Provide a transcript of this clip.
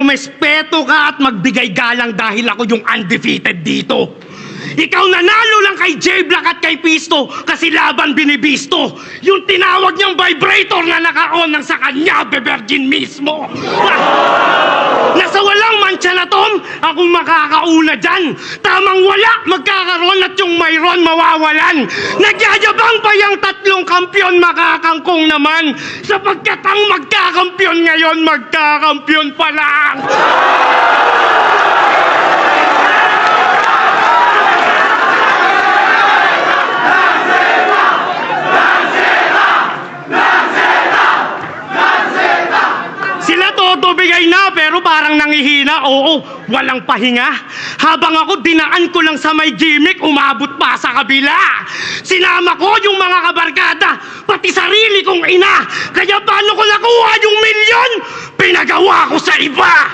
Mespeto ka at magbigay galang dahil ako yung undefeated dito. Ikaw nanalo lang kay J-Black at kay Pisto kasi laban binibisto. Yung tinawag niyang vibrator na naka-on ng sa kanya, bebergin mismo. Nasa walang mancha na Tom, akong makakauna dyan. Tamang wala, magkakaroon at yung mayroon mawawalan. Nagyayabang pa yung tatlong kampyon, makakangkong naman. Sapagkat ang magkakampyon ngayon, magkakampyon pa lang. Sila todo bigay na pero parang nangihina. Oo, walang pahinga. Habang ako dinaan ko lang sa may gimmick, umabot pa sa kabila. Sinama ko yung mga kabarkada, pati sarili kong ina. Kaya paano ko nakuha yung milyon? Pinagawa ko sa iba.